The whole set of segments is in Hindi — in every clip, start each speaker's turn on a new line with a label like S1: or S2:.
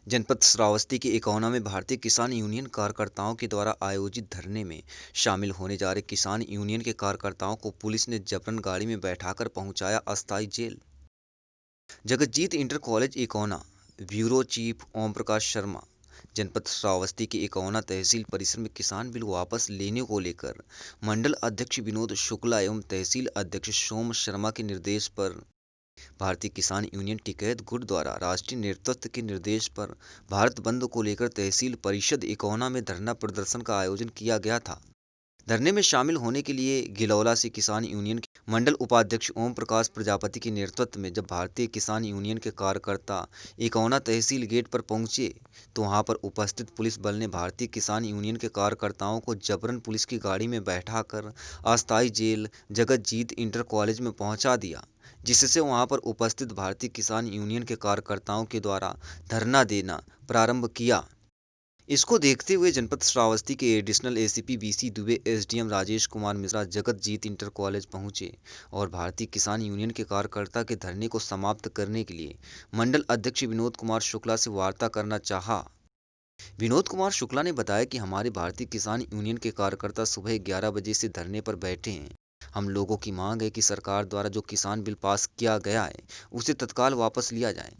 S1: जनपद श्रावस्ती के इकौना में भारतीय किसान यूनियन कार्यकर्ताओं के द्वारा आयोजित धरने में शामिल होने जा रहे किसान यूनियन के कार्यकर्ताओं को पुलिस ने जबरन गाड़ी में बैठाकर पहुंचाया अस्थायी jail. Jagatjit inter college Ikauna bureau chief Om Prakash Sharma जनपद श्रावस्ती के इकौना तहसील परिसर में किसान बिल वापस लेने को लेकर मंडल अध्यक्ष विनोद शुक्ला एवं तहसील अध्यक्ष सोम शर्मा के निर्देश पर भारतीय किसान यूनियन टिकैत गुट द्वारा राष्ट्रीय नेतृत्व के निर्देश पर भारत बंद को लेकर तहसील परिषद इकौना में धरना प्रदर्शन का आयोजन किया गया था। धरने में शामिल होने के लिए गिलौला से किसान यूनियन के मंडल उपाध्यक्ष ओम प्रकाश प्रजापति के नेतृत्व में जब भारतीय किसान यूनियन के कार्यकर्ता इकौना तहसील गेट पर पहुंचे तो वहां पर उपस्थित पुलिस बल ने भारतीय किसान यूनियन के कार्यकर्ताओं को जबरन पुलिस की गाड़ी में बैठाकर अस्थायी जेल जगतजीत इंटर कॉलेज में पहुंचा दिया, जिससे वहां पर उपस्थित भारतीय किसान यूनियन के कार्यकर्ताओं के द्वारा धरना देना प्रारंभ किया। इसको देखते हुए जनपद श्रावस्ती के additional ACP BC Dubey, SDM Rajesh Kumar Mishra Jagatjit inter college पहुंचे और भारतीय किसान यूनियन के कार्यकर्ता के धरने को समाप्त करने के लिए मंडल अध्यक्ष विनोद कुमार शुक्ला से वार्ता करना चाहा। विनोद कुमार शुक्ला ने बताया कि हमारे भारतीय किसान यूनियन के कार्यकर्ता सुबह 11 बजे से धरने पर बैठे हैं। हम लोगों की मांग है कि सरकार द्वारा जो किसान बिल पास किया गया है उसे तत्काल वापस लिया जाए,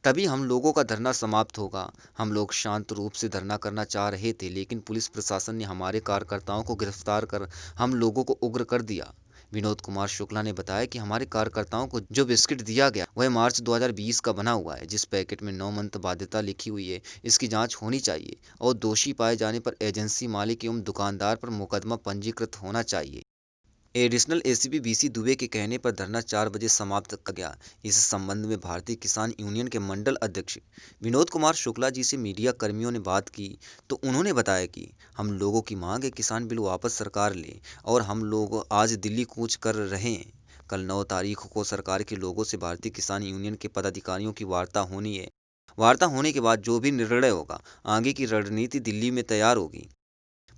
S1: तभी हम लोगों का धरना समाप्त होगा। हम लोग शांत रूप से धरना करना चाह रहे थे, लेकिन पुलिस प्रशासन ने हमारे कार्यकर्ताओं को गिरफ्तार कर हम लोगों को उग्र कर दिया। विनोद कुमार शुक्ला ने बताया कि हमारे कार्यकर्ताओं को जो बिस्किट दिया गया वह मार्च 2020 का बना हुआ है, जिस पैकेट में 9 मंथ बाध्यता लिखी हुई है। इसकी जांच होनी चाहिए और दोषी पाए जाने पर एजेंसी मालिक एवं दुकानदार पर मुकदमा पंजीकृत होना चाहिए। एडिशनल एसीपी बीसी दुबे के कहने पर धरना 4 बजे समाप्त किया गया। इस संबंध में भारतीय किसान यूनियन के मंडल अध्यक्ष विनोद कुमार शुक्ला जी से मीडिया कर्मियों ने बात की तो उन्होंने बताया कि हम लोगों की मांग है किसान बिल वापस सरकार ले और हम लोग आज दिल्ली कूच कर रहे हैं। कल 9 तारीख को सरकार के लोगों से भारतीय किसान यूनियन के पदाधिकारियों की वार्ता होनी है। वार्ता होने के बाद जो भी निर्णय होगा आगे की रणनीति दिल्ली में तैयार होगी।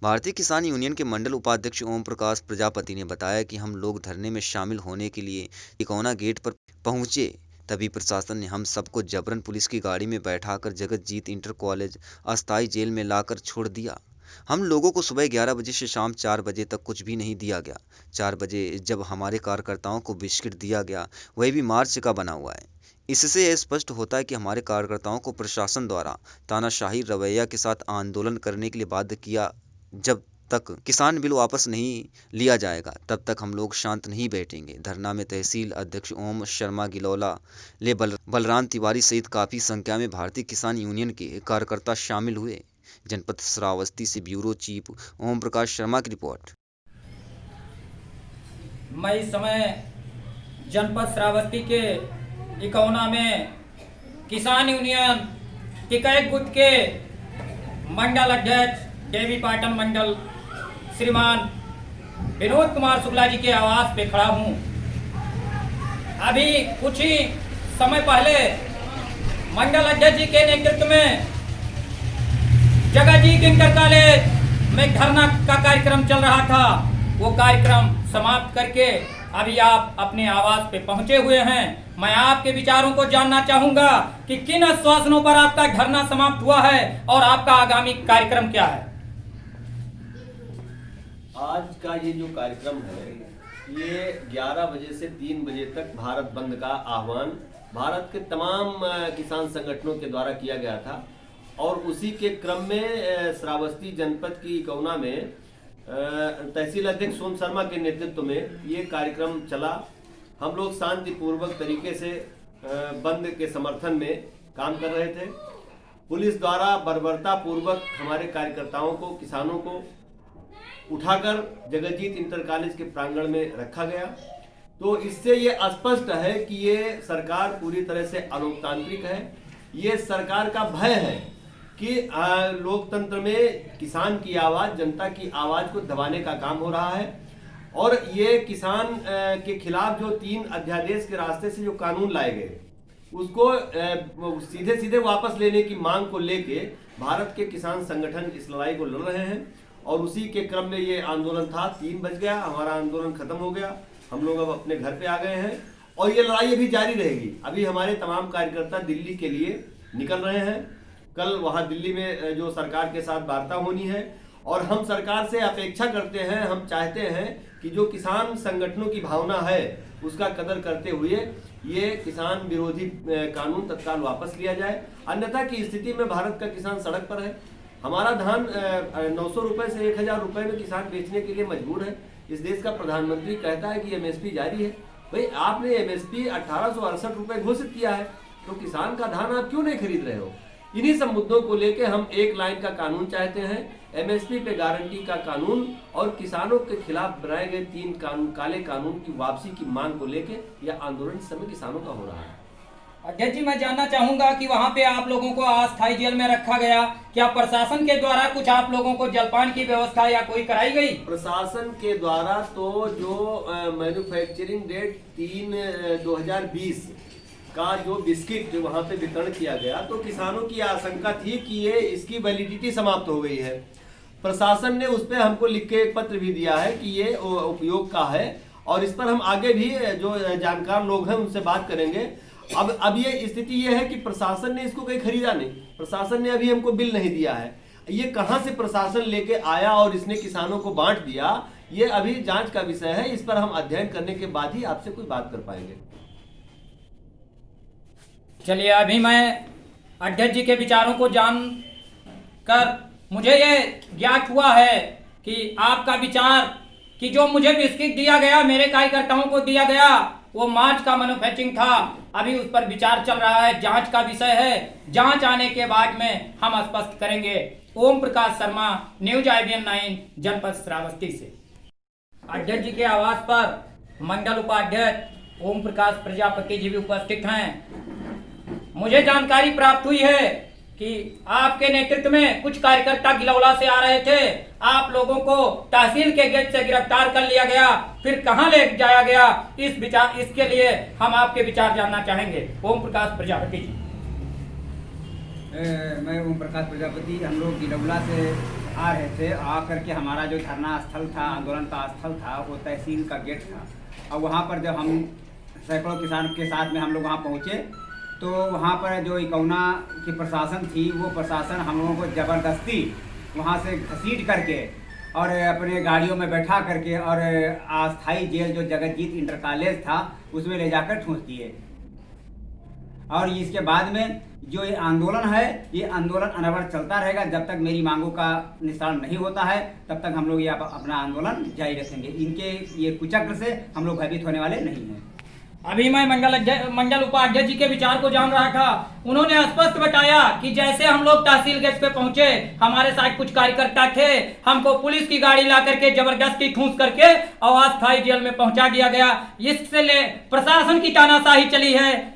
S1: भारतीय किसान यूनियन के मंडल उपाध्यक्ष ओम प्रकाश प्रजापति ने बताया कि हम लोग धरने में शामिल होने के लिए तिकोना गेट पर पहुंचे, तभी प्रशासन ने हम सबको जबरन पुलिस की गाड़ी में बैठाकर जगतजीत इंटर कॉलेज अस्थायी जेल में लाकर छोड़ दिया। हम लोगों को सुबह 11 बजे से शाम 4 बजे तक कुछ भी नहीं दिया गया। 4 बजे जब हमारे कार्यकर्ताओं को बिस्किट दिया गया वह भी मार्च का बना हुआ है। इससे यह स्पष्ट होता है कि हमारे कार्यकर्ताओं को प्रशासन द्वारा तानाशाही रवैया के साथ आंदोलन करने के लिए बाध्य किया। जब तक किसान बिल वापस नहीं लिया जाएगा तब तक हम लोग शांत नहीं बैठेंगे। धरना में तहसील अध्यक्ष ओम शर्मा गिलौला ले बलराम तिवारी सहित काफी संख्या में भारतीय किसान यूनियन के कार्यकर्ता शामिल हुए। जनपद श्रावस्ती से ब्यूरो चीफ ओम प्रकाश शर्मा की रिपोर्ट।
S2: मैं इस समय जनपद श्रावस्ती के इकौना में किसान यूनियन टिकैत गुट के मंडल अध्यक्ष देवी पाटन मंडल श्रीमान विनोद कुमार शुक्ला जी के आवास पे खड़ा हूँ। अभी कुछ ही समय पहले मंडल अध्यक्ष जी के नेतृत्व में जगतजीत इंटर कॉलेज में धरना का कार्यक्रम चल रहा था। वो कार्यक्रम समाप्त करके अभी आप अपने आवास पे पहुंचे हुए हैं। मैं आपके विचारों को जानना चाहूंगा कि किन आश्वासनों पर आपका धरना समाप्त हुआ है और आपका आगामी कार्यक्रम क्या है।
S3: आज का ये जो कार्यक्रम है ये 11 बजे से 3 बजे तक भारत बंद का आह्वान भारत के तमाम किसान संगठनों के द्वारा किया गया था और उसी के क्रम में श्रावस्ती जनपद की इकौना में तहसील अध्यक्ष सोम शर्मा के नेतृत्व में ये कार्यक्रम चला। हम लोग शांतिपूर्वक तरीके से बंद के समर्थन में काम कर रहे थे। पुलिस द्वारा बर्बरता पूर्वक हमारे कार्यकर्ताओं को, किसानों को उठाकर जगतजीत इंटर कॉलेज के प्रांगण में रखा गया। तो इससे ये स्पष्ट है कि ये सरकार पूरी तरह से अलोकतांत्रिक है। ये सरकार का भय है कि लोकतंत्र में किसान की आवाज, जनता की आवाज को दबाने का काम हो रहा है और ये किसान के खिलाफ जो 3 अध्यादेश के रास्ते से जो कानून लाए गए उसको सीधे सीधे वापस लेने की मांग को लेके भारत के किसान संगठन इस लड़ाई को लड़ रहे हैं और उसी के क्रम में ये आंदोलन था। 3 बज गया, हमारा आंदोलन खत्म हो गया, हम लोग अब अपने घर पे आ गए हैं और ये लड़ाई अभी जारी रहेगी। अभी हमारे तमाम कार्यकर्ता दिल्ली के लिए निकल रहे हैं। कल वहाँ दिल्ली में जो सरकार के साथ वार्ता होनी है और हम सरकार से अपेक्षा करते हैं, हम चाहते हैं कि जो किसान संगठनों की भावना है उसका कदर करते हुए ये किसान विरोधी कानून तत्काल वापस लिया जाए। अन्यथा की स्थिति में भारत का किसान सड़क पर है। हमारा धान 900 रुपए से 1000 रुपए में किसान बेचने के लिए मजबूर है। इस देश का प्रधानमंत्री कहता है कि एमएसपी जारी है। भाई आपने एमएसपी 1868 रुपए घोषित किया है, तो किसान का धान आप क्यों नहीं खरीद रहे हो? इन्हीं सब मुद्दों को लेके हम एक लाइन का कानून चाहते हैं, एमएसपी पे गारंटी का कानून और किसानों के खिलाफ बनाए गए 3 कानून, काले कानून की वापसी की मांग को लेके यह आंदोलन इस समय किसानों का हो रहा है।
S2: अध्यक्ष जी, मैं जानना चाहूंगा कि वहां पे आप लोगों को अस्थायी जेल में रखा गया, क्या प्रशासन के द्वारा कुछ आप लोगों को जलपान की व्यवस्था या कोई कराई गई?
S3: प्रशासन के द्वारा तो जो मैन्युफैक्चरिंग डेट 3/2020 का जो बिस्किट वहां पे वितरण किया गया, तो किसानों की आशंका थी कि ये इसकी वैलिडिटी समाप्त हो गई है। प्रशासन ने उस पर हमको लिख के एक पत्र भी दिया है कि ये उपयोग का है और इस पर हम आगे भी जो जानकार लोग हैं उनसे बात करेंगे। अब ये स्थिति ये है कि प्रशासन ने इसको कहीं खरीदा नहीं, प्रशासन ने अभी हमको बिल नहीं दिया है। ये कहां से प्रशासन लेके आया और इसने किसानों को बांट दिया, ये अभी जांच का विषय है। इस पर हम अध्ययन करने के बाद ही आपसे कोई बात कर पाएंगे।
S2: चलिए, अभी मैं अध्यक्ष जी के विचारों को जान कर मुझे ये ज्ञात हुआ है कि आपका विचार कि जो मुझे बिस्किट दिया गया, मेरे कार्यकर्ताओं को दिया गया, वो मार्च का मैन्युफैक्चरिंग था। अभी उस पर विचार चल रहा है, जांच का विषय है। जांच आने के बाद में हम स्पष्ट करेंगे। ओम प्रकाश शर्मा, न्यूज IBN 9, जनपद श्रावस्ती से। अध्यक्ष जी के आवास पर मंडल उपाध्यक्ष ओम प्रकाश प्रजापति जी भी उपस्थित हैं। मुझे जानकारी प्राप्त हुई है कि आपके नेतृत्व में कुछ कार्यकर्ता गिलौला से आ रहे थे, आप लोगों को तहसील के गेट से गिरफ्तार कर लिया गया, फिर कहां ले जाया गया, इसके लिए हम आपके विचार जानना चाहेंगे। ओम प्रकाश प्रजापति जी।
S4: मैं ओम प्रकाश प्रजापति। हम लोग गिलौला से आ रहे थे। आकर के हमारा जो धरना स्थल था, आंदोलन का स्थल था, वो तहसील का गेट था। और वहाँ पर जब हम सैकड़ों किसान के साथ में हम लोग वहाँ पहुँचे तो वहाँ पर जो इकौना की प्रशासन थी, वो प्रशासन हम लोगों को ज़बरदस्ती वहाँ से घसीट करके और अपने गाड़ियों में बैठा करके और अस्थाई जेल जो जगतजीत इंटर कॉलेज था उसमें ले जाकर ठूंस दिए। और इसके बाद में जो ये आंदोलन है, ये आंदोलन अनवरत चलता रहेगा। जब तक मेरी मांगों का निस्तारण नहीं होता है तब तक हम लोग ये अपना आंदोलन जारी रखेंगे। इनके ये कुचक्र से हम लोग भयभीत होने वाले नहीं हैं।
S2: अभी मैं मंडल उपाध्यक्ष जी के विचार को जान रहा था। उन्होंने स्पष्ट बताया कि जैसे हम लोग तहसील गेट पे पहुंचे, हमारे साथ कुछ कार्यकर्ता थे, हमको पुलिस की गाड़ी ला करके जबरदस्ती ठूंस करके और अस्थायी जेल में पहुंचा दिया गया। इससे ले प्रशासन की तानाशाही चली है।